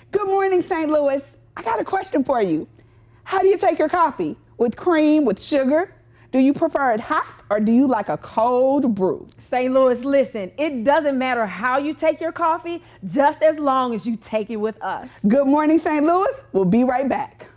Good morning, St. Louis. I got a question for you. How do you take your coffee? With cream, with sugar? Do you prefer it hot or do you like a cold brew? St. Louis, listen, it doesn't matter how you take your coffee, just as long as you take it with us. Good morning, St. Louis. We'll be right back.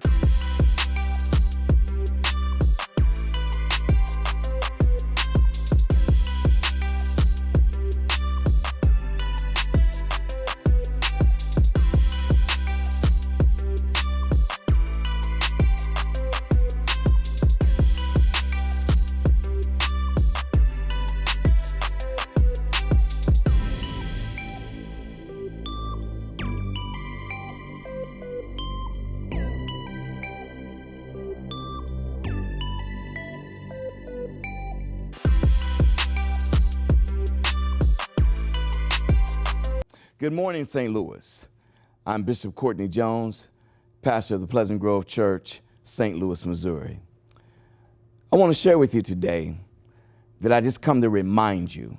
Good morning, St. Louis. I'm Bishop Courtney Jones, pastor of the Pleasant Grove Church, St. Louis, Missouri. I want to share with you today that I just come to remind you.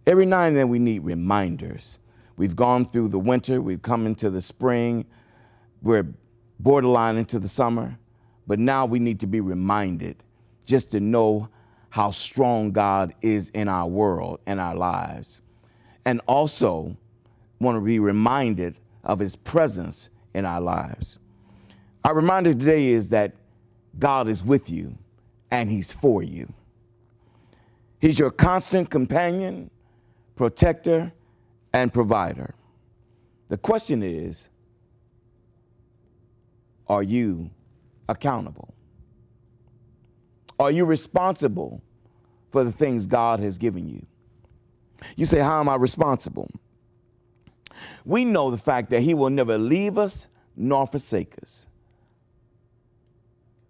Every now and then we need reminders. We've gone through the winter, we've come into the spring, we're borderline into the summer, but now we need to be reminded just to know how strong God is in our world and our lives. And also, want to be reminded of his presence in our lives. Our reminder today is that God is with you and he's for you. He's your constant companion, protector, and provider. The question is, are you accountable? Are you responsible for the things God has given you? You say, how am I responsible? We know the fact that he will never leave us nor forsake us.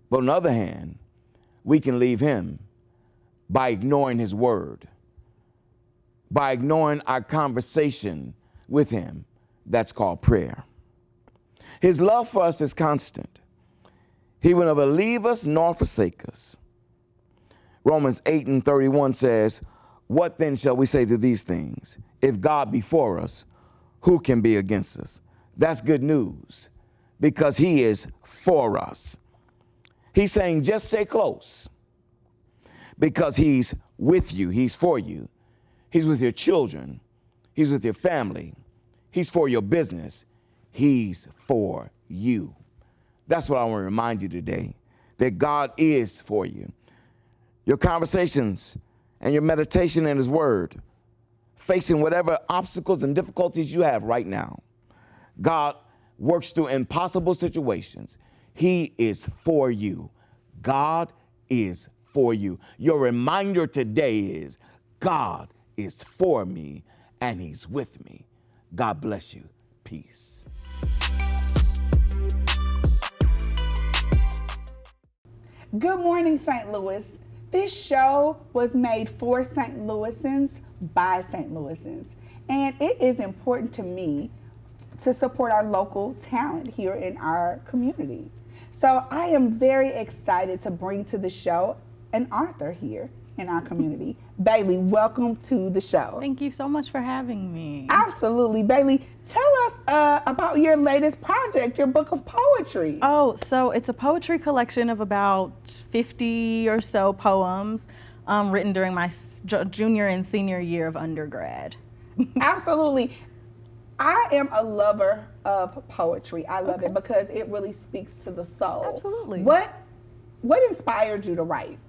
But on the other hand, we can leave him by ignoring his word, by ignoring our conversation with him. That's called prayer. His love for us is constant. He will never leave us nor forsake us. Romans 8:31 says, what then shall we say to these things? If God be for us, who can be against us? That's good news because he is for us. He's saying just stay close because he's with you. He's for you. He's with your children. He's with your family. He's for your business. He's for you. That's what I want to remind you today, that God is for you. Your conversations and your meditation in his word, facing whatever obstacles and difficulties you have right now. God works through impossible situations. He is for you. God is for you. Your reminder today is God is for me and he's with me. God bless you. Peace. Good morning, St. Louis. This show was made for St. Louisans by St. Louisans. And it is important to me to support our local talent here in our community. So I am very excited to bring to the show an author here in our community. Bailey, welcome to the show. Thank you so much for having me. Absolutely. Bailey, tell us about your latest project, your book of poetry. Oh, so it's a poetry collection of about 50 or so poems written during my junior and senior year of undergrad. Absolutely. I am a lover of poetry. I love it because it really speaks to the soul. Absolutely. What inspired you to write?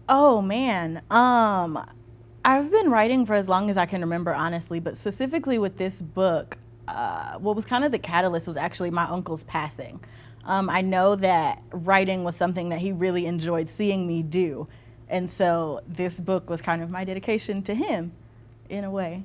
Oh man, I've been writing for as long as I can remember, honestly, but specifically with this book, what was kind of the catalyst was actually my uncle's passing. I know that writing was something that he really enjoyed seeing me do. And so this book was kind of my dedication to him, in a way.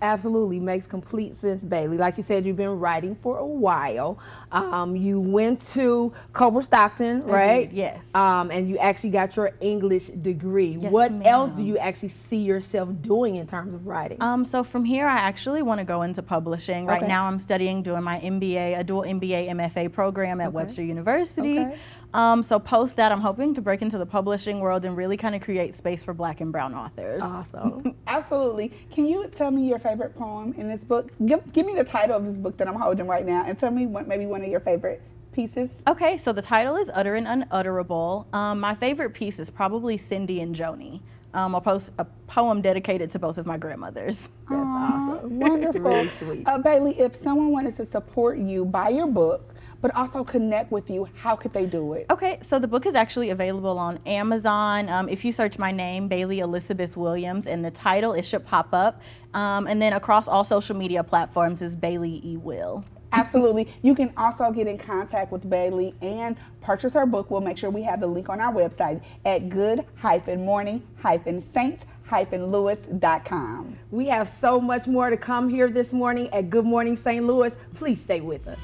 Absolutely, makes complete sense, Bailey. Like you said, you've been writing for a while. You went to Culver Stockton, right? I did, yes. And you actually got your English degree. Yes, what ma'am. else do you actually see yourself doing in terms of writing? So from here, I actually want to go into publishing. Right Okay. now I'm studying, doing my MBA, a dual MBA MFA program at Webster University. Okay. So post that, I'm hoping to break into the publishing world and really kind of create space for Black and brown authors. Awesome. Absolutely. Can you tell me your favorite poem in this book? Give me the title of this book that I'm holding right now, and tell me maybe one of your favorite pieces. Okay, so the title is Utter and Unutterable. My favorite piece is probably Cindy and Joni. I'll post a poem dedicated to both of my grandmothers. That's awesome. Wonderful. Really sweet. Bailey, if someone wanted to support you, buy your book, but also connect with you, how could they do it? Okay, so the book is actually available on Amazon. If you search my name, Bailey Elizabeth Williams, and the title, it should pop up. And then across all social media platforms is Bailey E. Will. Absolutely. You can also get in contact with Bailey and purchase her book. We'll make sure we have the link on our website at good-morning-saint-louis.com. We have so much more to come here this morning at Good Morning St. Louis. Please stay with us.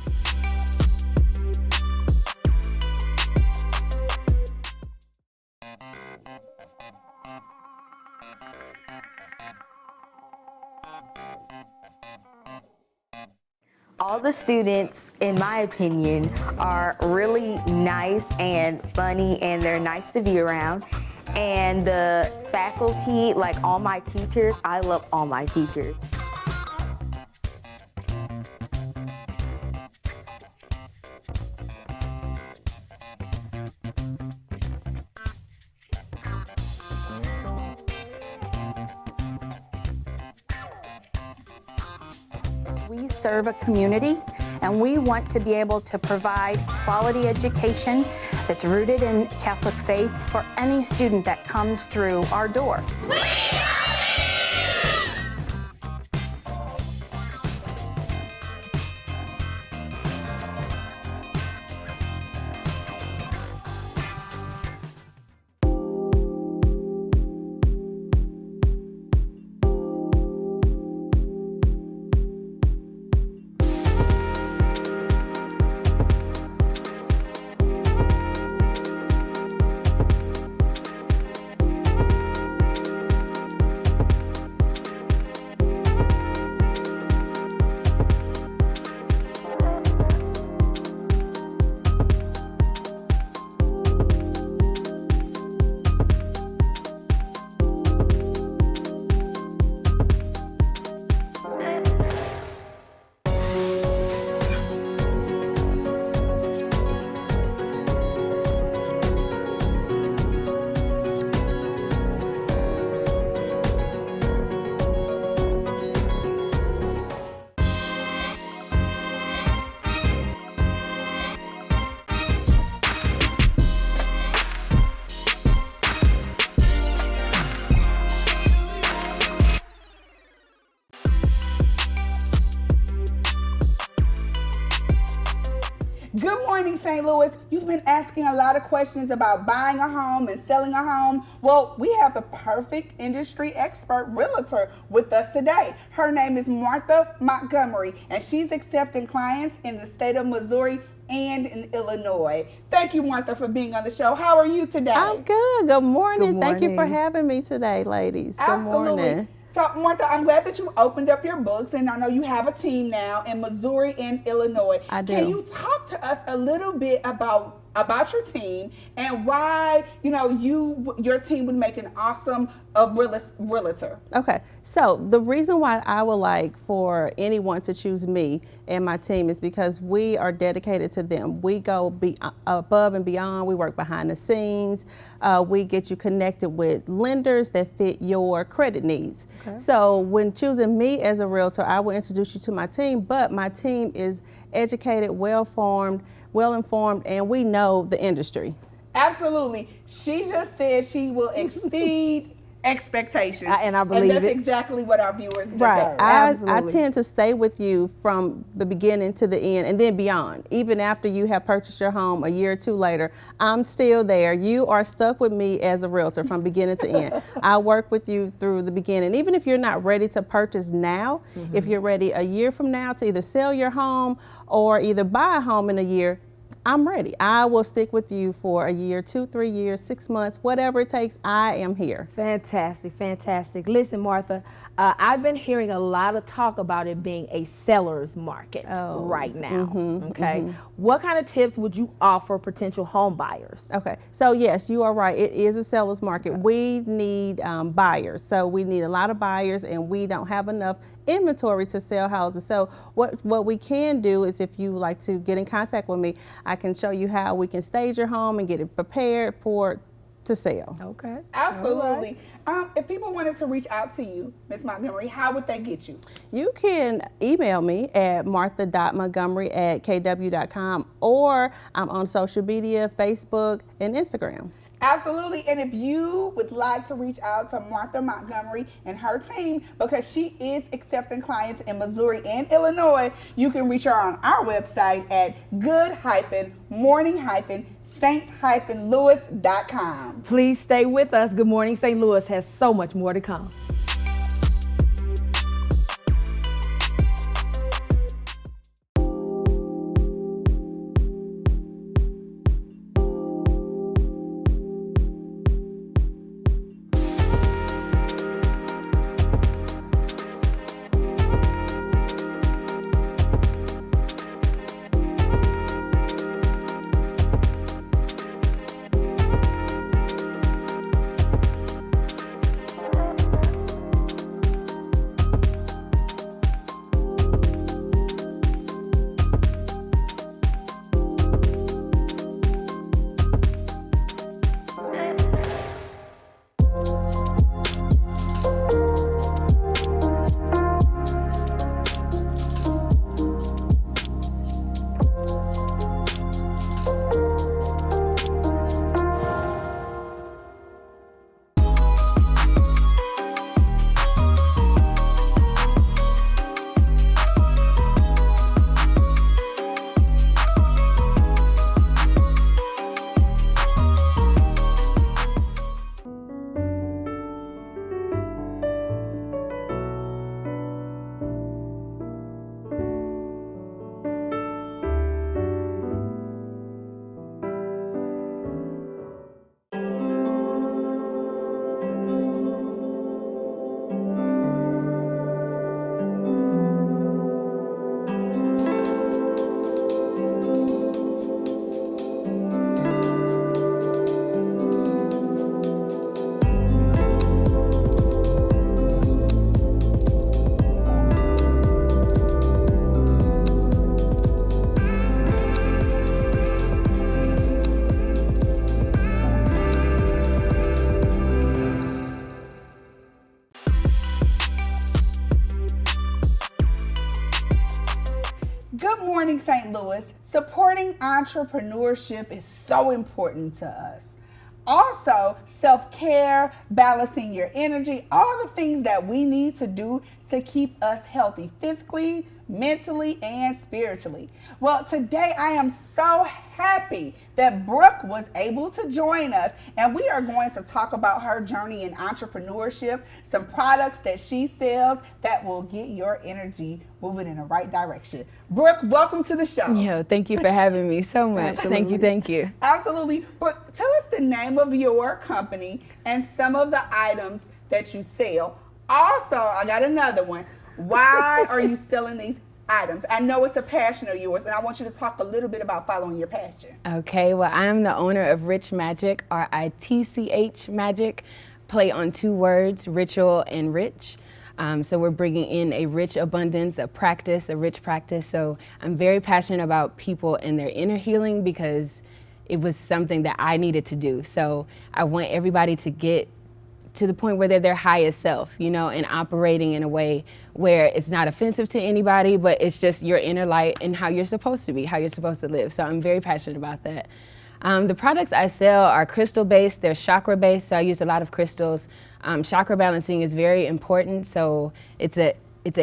All the students, in my opinion, are really nice and funny, and they're nice to be around. And the faculty, like all my teachers, I love all my teachers. We serve a community, and we want to be able to provide quality education that's rooted in Catholic faith for any student that comes through our door. Good morning, St. Louis. You've been asking a lot of questions about buying a home and selling a home. Well, we have the perfect industry expert realtor with us today. Her name is Martha Montgomery, and she's accepting clients in the state of Missouri and in Illinois. Thank you, Martha, for being on the show. How are you today? I'm good. Good morning. Good Thank you for morning. having me today, ladies. Good Absolutely. morning. So, Martha, I'm glad that you opened up your books, and I know you have a team now in Missouri and Illinois. I do. Can you talk to us a little bit about your team and why your team would make an awesome realtor? Okay, so the reason why I would like for anyone to choose me and my team is because we are dedicated to them. We go above and beyond. We work behind the scenes. We get you connected with lenders that fit your credit needs. Okay. So when choosing me as a realtor, I will introduce you to my team, but my team is educated, well-informed, and we know the industry. Absolutely. She just said she will exceed expectations. And I believe that's it. exactly what our viewers deserve. Right. I Absolutely. tend to stay with you from the beginning to the end and then beyond. Even after you have purchased your home a year or two later, I'm still there. You are stuck with me as a realtor from beginning to end. I work with you through the beginning. Even if you're not ready to purchase now, if you're ready a year from now to either sell your home or either buy a home in a year, I'm ready. I will stick with you for a year, 2, 3 years, 6 months, whatever it takes. I am here. Fantastic, fantastic. Listen, Martha, I've been hearing a lot of talk about it being a seller's market right now. Okay, what kind of tips would you offer potential home buyers? Okay, so yes, you are right. It is a seller's market. We need buyers. So we need a lot of buyers, and we don't have enough inventory to sell houses. So what we can do is, if you like to get in contact with me, I can show you how we can stage your home and get it prepared to sell. Okay. Absolutely. If people wanted to reach out to you, Ms. Montgomery, how would they get you? You can email me at martha.montgomery@kw.com, or I'm on social media, Facebook and Instagram. Absolutely. And if you would like to reach out to Martha Montgomery and her team, because she is accepting clients in Missouri and Illinois, you can reach her on our website at good-morning-saint-louis.com. Please stay with us. Good Morning St. Louis has so much more to come. Good morning, St. Louis. Supporting entrepreneurship is so important to us. Also, self-care, balancing your energy, all the things that we need to do to keep us healthy physically, mentally, and spiritually. Well, today I am so happy that Brooke was able to join us, and we are going to talk about her journey in entrepreneurship, some products that she sells that will get your energy moving in the right direction. Brooke, welcome to the show. Yeah, thank you for having me so much. Thank you. Absolutely. Brooke, tell us the name of your company and some of the items that you sell. Also, I got another one. Why are you selling these items? I know it's a passion of yours, and I want you to talk a little bit about following your passion. Okay, well, I am the owner of Rich Magic, RITCH Magic, play on 2 words, ritual and rich. So we're bringing in a rich abundance, a rich practice. So I'm very passionate about people and their inner healing, because it was something that I needed to do. So I want everybody to get to the point where they're their highest self, you know, and operating in a way where it's not offensive to anybody, but it's just your inner light and how you're supposed to be, how you're supposed to live. So I'm very passionate about that. The products I sell are crystal-based, they're chakra-based, so I use a lot of crystals. Chakra balancing is very important, so it's an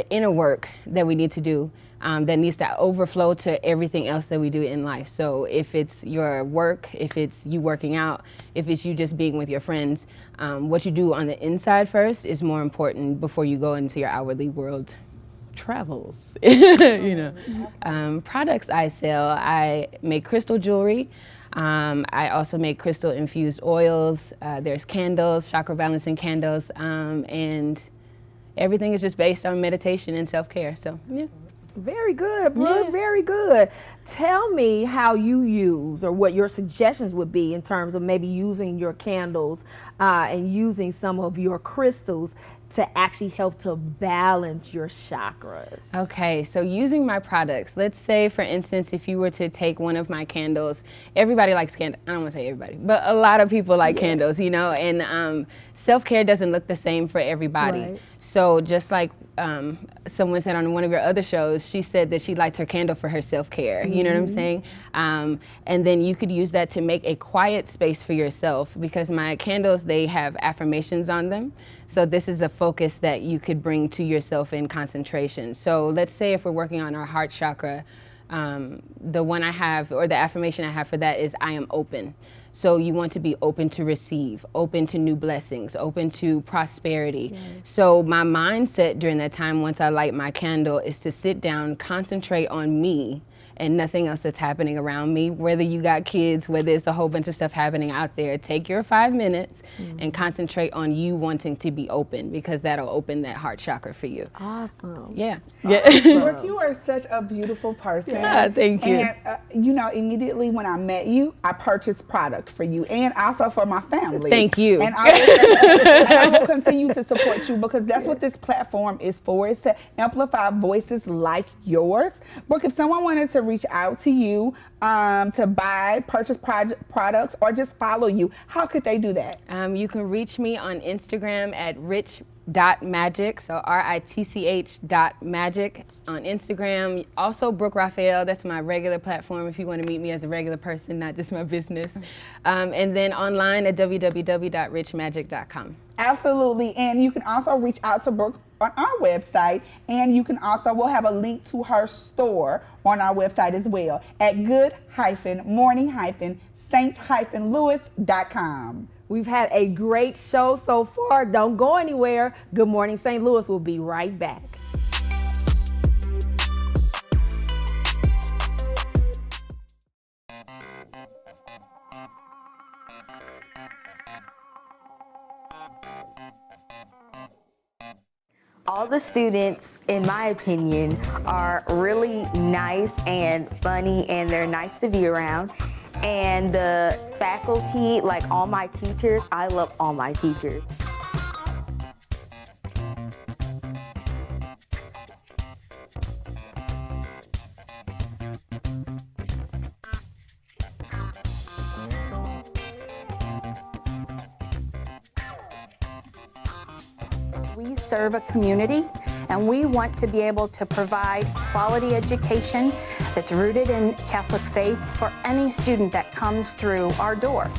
inner work that we need to do that needs to overflow to everything else that we do in life. So if it's your work, if it's you working out, if it's you just being with your friends, what you do on the inside first is more important before you go into your outwardly world. travels. You know, products I sell. I make crystal jewelry. I also make crystal infused oils. There's candles, chakra balancing candles, and everything is just based on meditation and self-care. So yeah. Very good, Brooke. Very good. Tell me how you use, or what your suggestions would be in terms of maybe using your candles and using some of your crystals to actually help to balance your chakras. Okay, so using my products, let's say for instance, if you were to take one of my candles, everybody likes candles. I don't want to say everybody, but a lot of people like candles, you know, and self-care doesn't look the same for everybody. Right. So just like someone said on one of your other shows, she said that she liked her candle for her self-care, you know what I'm saying? And then you could use that to make a quiet space for yourself, because my candles, they have affirmations on them. So this is a focus that you could bring to yourself in concentration. So let's say if we're working on our heart chakra, the one I have, or the affirmation I have for that is I am open. So you want to be open to receive, open to new blessings, open to prosperity. Yes. So my mindset during that time, once I light my candle, is to sit down, concentrate on me and nothing else that's happening around me. Whether you got kids, whether it's a whole bunch of stuff happening out there, take your 5 minutes and concentrate on you wanting to be open, because that'll open that heart chakra for you. Awesome. Yeah. Awesome. Brooke, you are such a beautiful person. Yeah, thank you. And you know, immediately when I met you, I purchased product for you and also for my family. Thank you. And I will continue to support you, because that's what this platform is for, is to amplify voices like yours. Brooke, if someone wanted to reach out to you to purchase products, or just follow you, how could they do that? You can reach me on Instagram at rich.magic, so RITCH.magic on Instagram. Also Brooke Raphael, that's my regular platform if you want to meet me as a regular person, not just my business. And then online at www.richmagic.com. Absolutely. And you can also reach out to Brooke on our website, and you can also, we'll have a link to her store on our website as well at good-morning-saints-louis.com. We've had a great show so far. Don't go anywhere. Good Morning St. Louis will be right back. All the students, in my opinion, are really nice and funny, and they're nice to be around. And the faculty, like all my teachers, I love all my teachers. We serve a community, and we want to be able to provide quality education that's rooted in Catholic faith for any student that comes through our door.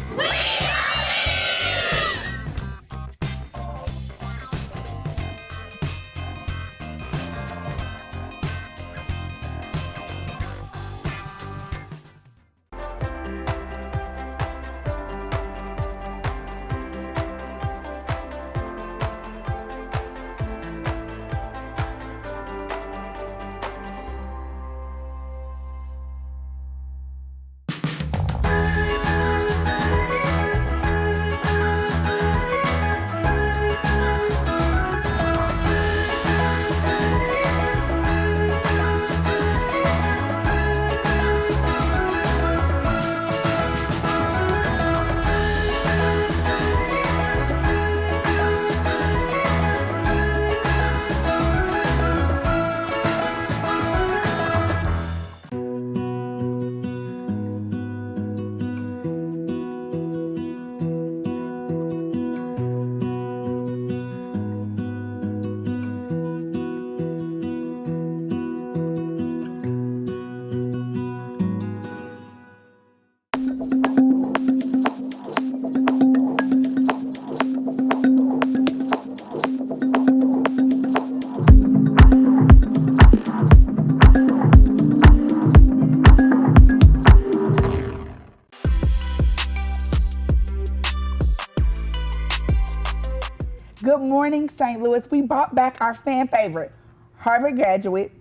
Good morning, St. Louis. We brought back our fan favorite, Harvard graduate,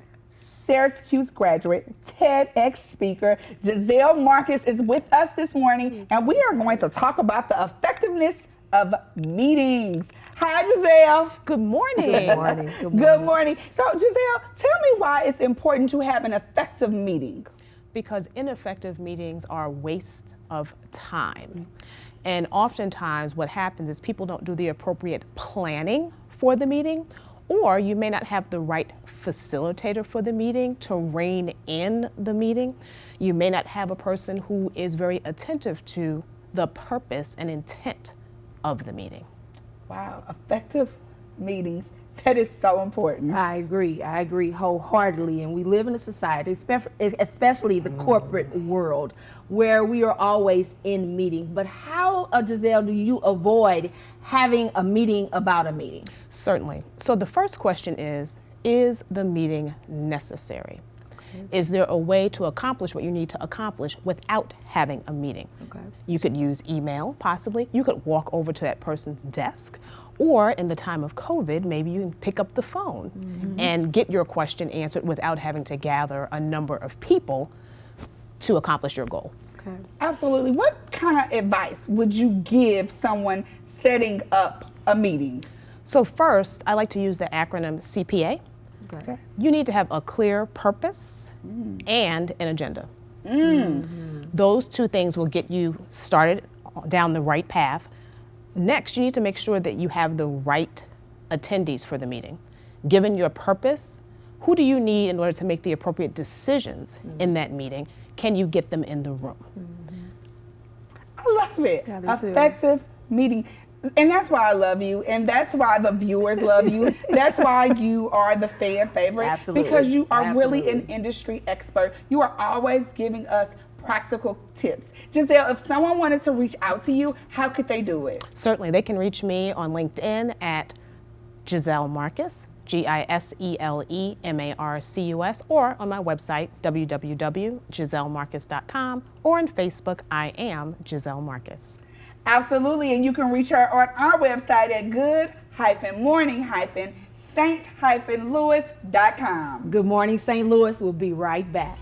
Syracuse graduate, TEDx speaker, Gisele Marcus is with us this morning, and we are going to talk about the effectiveness of meetings. Hi, Gisele. Good morning. Good morning. Good morning. So, Gisele, tell me why it's important to have an effective meeting. Because ineffective meetings are a waste of time. And oftentimes what happens is people don't do the appropriate planning for the meeting, or you may not have the right facilitator for the meeting to rein in the meeting. You may not have a person who is very attentive to the purpose and intent of the meeting. Wow, effective meetings. That is so important. I agree wholeheartedly. And we live in a society, especially the corporate world, where we are always in meetings. But how, Gisele, do you avoid having a meeting about a meeting? Certainly. So the first question is the meeting necessary? Is there a way to accomplish what you need to accomplish without having a meeting? Okay. You could use email, possibly. You could walk over to that person's desk. Or in the time of COVID, maybe you can pick up the phone and get your question answered without having to gather a number of people to accomplish your goal. Okay. Absolutely. What kind of advice would you give someone setting up a meeting? So first, I like to use the acronym CPA. Okay. You need to have a clear purpose and an agenda. Those two things will get you started down the right path. Next, you need to make sure that you have the right attendees for the meeting. Given your purpose, who do you need in order to make the appropriate decisions in that meeting? Can you get them in the room? I love it. I do too. Effective meeting. And that's why I love you. And that's why the viewers love you. That's why you are the fan favorite. Absolutely. Because you are really an Absolutely. industry expert. You are always giving us practical tips. Gisele, if someone wanted to reach out to you, how could they do it? Certainly, they can reach me on LinkedIn at Gisele Marcus, GISELEMARCUS, or on my website, www.giselemarcus.com, or on Facebook, I am Gisele Marcus. Absolutely, and you can reach her on our website at good-morning-saint-louis.com. Good morning, St. Louis. We'll be right back.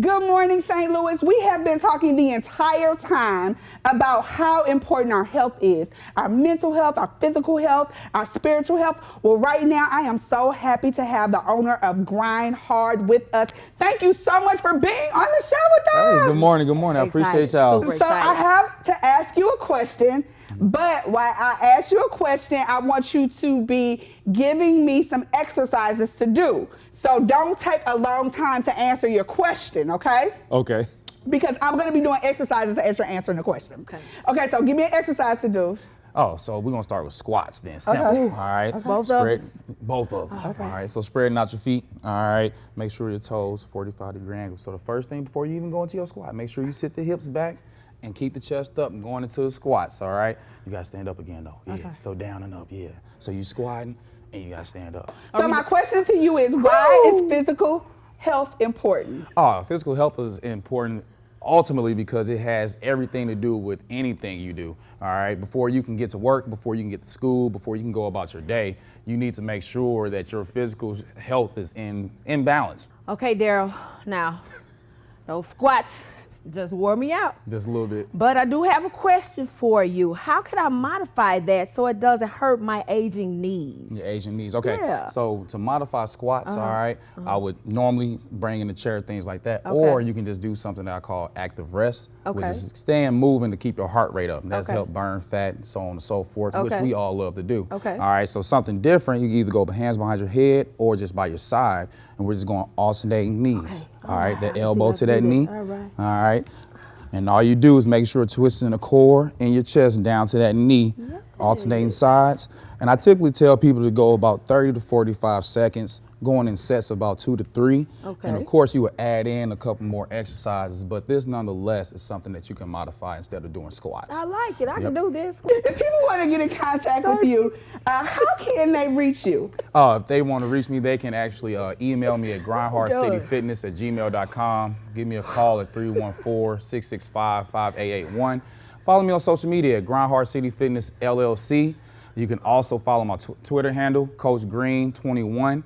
Good morning, St. Louis. We have been talking the entire time about how important our health is, our mental health, our physical health, our spiritual health. Well, right now, I am so happy to have the owner of Grind Hard with us. Thank you so much for being on the show with us. Hey, good morning, good morning. I appreciate Excited. y'all. Super So I excited. have to ask you a question, but while I ask you a question, I want you to be giving me some exercises to do. So don't take a long time to answer your question, okay? Okay. Because I'm going to be doing exercises as you're answering the question. Okay. Okay, so give me an exercise to do. Oh, so we're gonna start with squats then. Simple. Okay. All right. Both of Spread, us? both of them. All right. So spreading out your feet. All right. Make sure your toes 45-degree angle. So the first thing before you even go into your squat, make sure you sit the hips back and keep the chest up and going into the squats. All right. You gotta stand up again though. Yeah. Okay. So down and up. Yeah. So you squatting and you gotta stand up. So my question to you is, why is physical health important? Oh, physical health is important ultimately because it has everything to do with anything you do. All right, before you can get to work, before you can get to school, before you can go about your day, you need to make sure that your physical health is in balance. Okay, Daryl. Now, those squats Just wore me out. Just a little bit. But I do have a question for you. How can I modify that so it doesn't hurt my aging knees? Your aging knees. Okay. Yeah. So to modify squats, all right, I would normally bring in the chair, things like that. Okay. Or you can just do something that I call active rest, which Okay. is staying moving to keep your heart rate up. That's Okay. help burn fat and so on and so forth, which Okay. we all love to do. Okay. All right. So something different, you can either go hands behind your head or just by your side, and we're just going alternating knees. All right. The elbow to that knee. All right. All right. And all you do is make sure twisting the core in your chest down to that knee, alternating sides. And I typically tell people to go about 30 to 45 seconds, going in sets about 2 to 3. Okay. And of course you would add in a couple more exercises, but this nonetheless is something that you can modify instead of doing squats. I like it. I can do this. If people want to get in contact with you, how can they reach you? If they want to reach me, they can actually email me at grindhardcityfitness@gmail.com. Give me a call at 314-665-5881. Follow me on social media at Grindhard City Fitness LLC. You can also follow my Twitter handle, Coach Green21.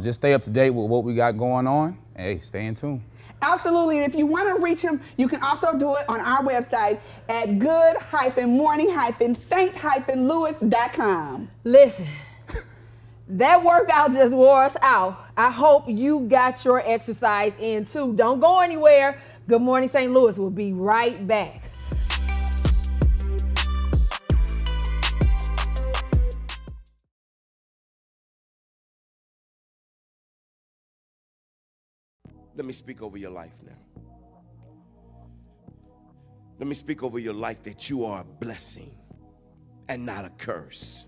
Just stay up to date with what we got going on. Hey, stay in tune. Absolutely, and if you want to reach him, you can also do it on our website at good-morning-saint-louis.com. Listen, that workout just wore us out. I hope you got your exercise in too. Don't go anywhere. Good Morning St. Louis will be right back. Let me speak over your life now. Let me speak over your life that you are a blessing and not a curse.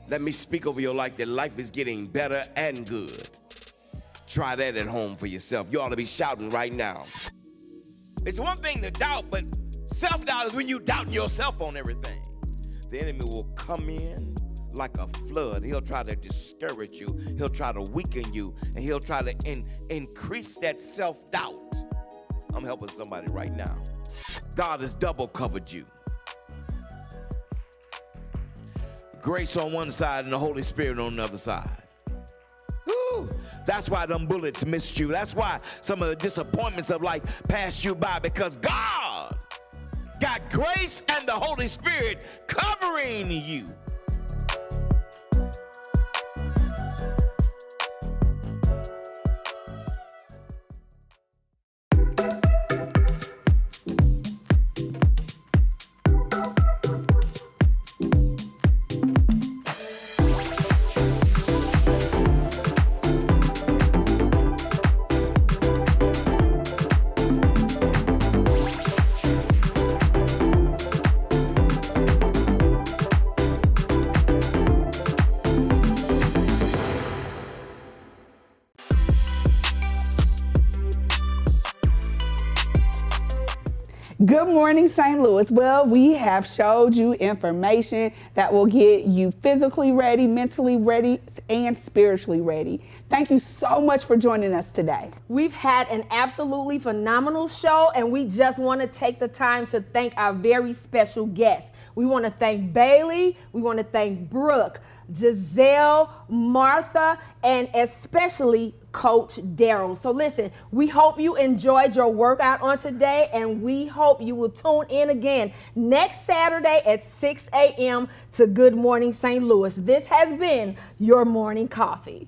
Let me speak over your life that life is getting better and good. Try that at home for yourself. You ought to be shouting right now. It's one thing to doubt, but self-doubt is when you doubt yourself on everything. The enemy will come in like a flood. He'll try to discourage you. He'll try to weaken you, and he'll try to increase that self-doubt. I'm helping somebody right now. God has double covered you. Grace on one side and the Holy Spirit on the other side. Woo. That's why them bullets missed you. That's why some of the disappointments of life passed you by, because God got grace and the Holy Spirit covering you. Good morning, St. Louis. Well, we have showed you information that will get you physically ready, mentally ready, and spiritually ready. Thank you so much for joining us today. We've had an absolutely phenomenal show, and we just want to take the time to thank our very special guests. We want to thank Bailey, we want to thank Brooke, Gisele, Martha, and especially Coach Daryl. So listen, we hope you enjoyed your workout on today, and we hope you will tune in again next Saturday at 6 a.m. to Good Morning St. Louis. This has been your morning coffee.